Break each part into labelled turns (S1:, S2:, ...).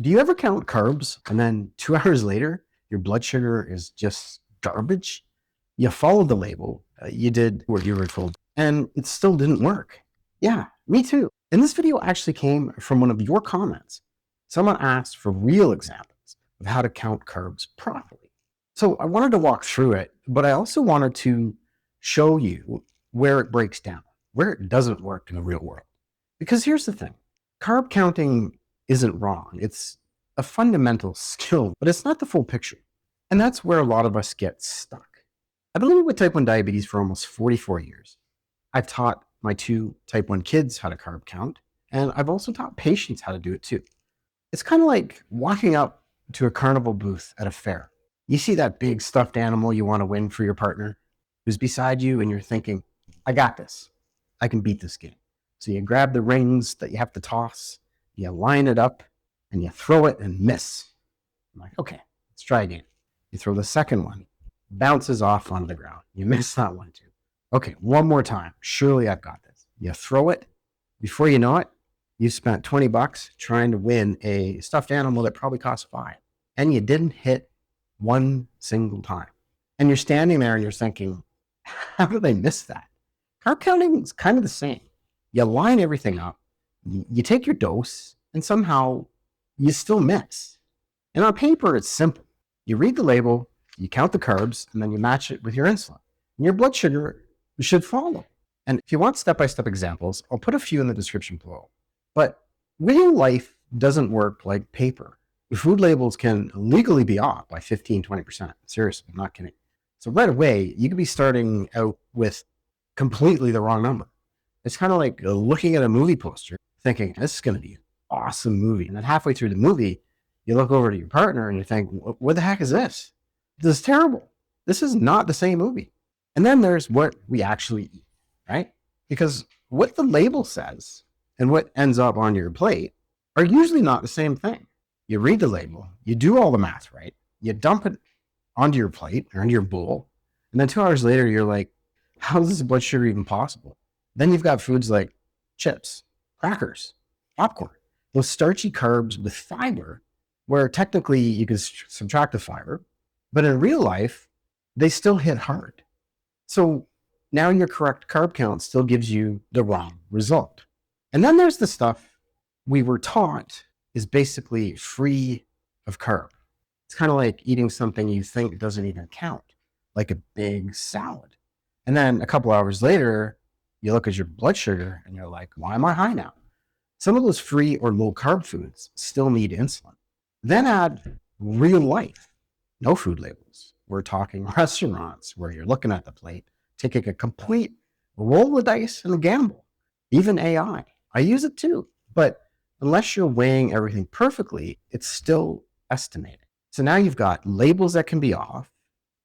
S1: Do you ever count carbs and then 2 hours later, your blood sugar is just garbage? You followed the label, you did what you were told, and it still didn't work. Yeah, me too. And this video actually came from one of your comments. Someone asked for real examples of how to count carbs properly. So I wanted to walk through it, but I also wanted to show you where it breaks down, where it doesn't work in the real world. Because here's the thing, carb counting isn't wrong. It's a fundamental skill, but it's not the full picture. And that's where a lot of us get stuck. I've been living with type 1 diabetes for almost 44 years. I've taught my 2 type 1 kids how to carb count, and I've also taught patients how to do it too. It's kind of like walking up to a carnival booth at a fair. You see that big stuffed animal you want to win for your partner who's beside you, and you're thinking, I got this. I can beat this game. So you grab the rings that you have to toss, you line it up, and you throw it and miss. I'm like, okay, let's try again. You throw the second one, bounces off onto the ground. You miss that one too. Okay, one more time. Surely I've got this. You throw it. Before you know it, you spent $20 trying to win a stuffed animal that probably cost $5. And you didn't hit one single time. And you're standing there and you're thinking, how did I miss that? Carb counting is kind of the same. You line everything up, you take your dose, and somehow you still miss. And on paper, it's simple. You read the label, you count the carbs, and then you match it with your insulin. And your blood sugar should follow. And if you want step-by-step examples, I'll put a few in the description below. But real life doesn't work like paper. Food labels can legally be off by 15, 20%. Seriously, I'm not kidding. So right away, you could be starting out with completely the wrong number. It's kind of like looking at a movie poster, thinking, this is going to be an awesome movie. And then halfway through the movie, you look over to your partner and you think, what the heck is this? This is terrible. This is not the same movie. And then there's what we actually eat, right? Because what the label says and what ends up on your plate are usually not the same thing. You read the label, you do all the math right, you dump it onto your plate or into your bowl, and then 2 hours later, you're like, how is this blood sugar even possible? Then you've got foods like chips, crackers, popcorn, those starchy carbs with fiber, where technically you can subtract the fiber, but in real life, they still hit hard. So now your correct carb count still gives you the wrong result. And then there's the stuff we were taught is basically free of carb. It's kind of like eating something you think doesn't even count, like a big salad. And then a couple hours later, you look at your blood sugar and you're like, why am I high now? Some of those free or low carb foods still need insulin. Then add real life, no food labels. We're talking restaurants where you're looking at the plate, taking a complete roll of dice and a gamble. Even AI, I use it too. But unless you're weighing everything perfectly, it's still estimating. So now you've got labels that can be off,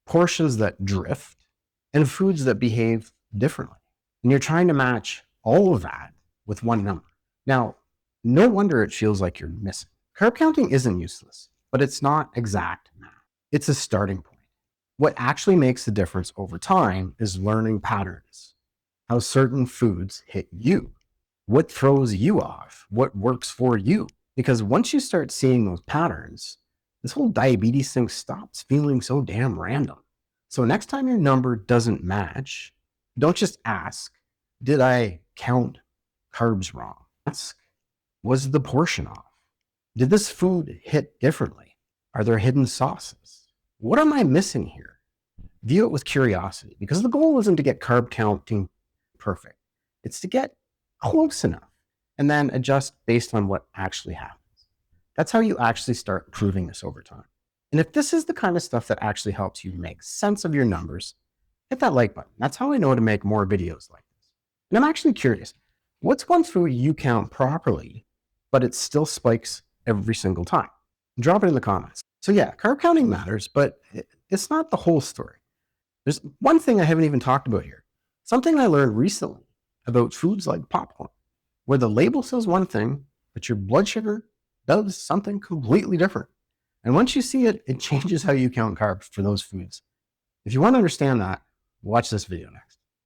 S1: portions that drift, and foods that behave differently. And you're trying to match all of that with one number. Now, no wonder it feels like you're missing. Carb counting isn't useless, but it's not exact math. It's a starting point. What actually makes the difference over time is learning patterns, how certain foods hit you, what throws you off, what works for you. Because once you start seeing those patterns, this whole diabetes thing stops feeling so damn random. So next time your number doesn't match, don't just ask, did I count carbs wrong? Ask, was the portion off? Did this food hit differently? Are there hidden sauces? What am I missing here? View it with curiosity, because the goal isn't to get carb counting perfect. It's to get close enough and then adjust based on what actually happens. That's how you actually start proving this over time. And if this is the kind of stuff that actually helps you make sense of your numbers, hit that like button. That's how I know to make more videos like this. And I'm actually curious, what's one food you count properly, but it still spikes every single time? Drop it in the comments. So yeah, carb counting matters, but it's not the whole story. There's one thing I haven't even talked about here. Something I learned recently about foods like popcorn, where the label says one thing, but your blood sugar does something completely different. And once you see it, it changes how you count carbs for those foods. If you want to understand that, watch this video next.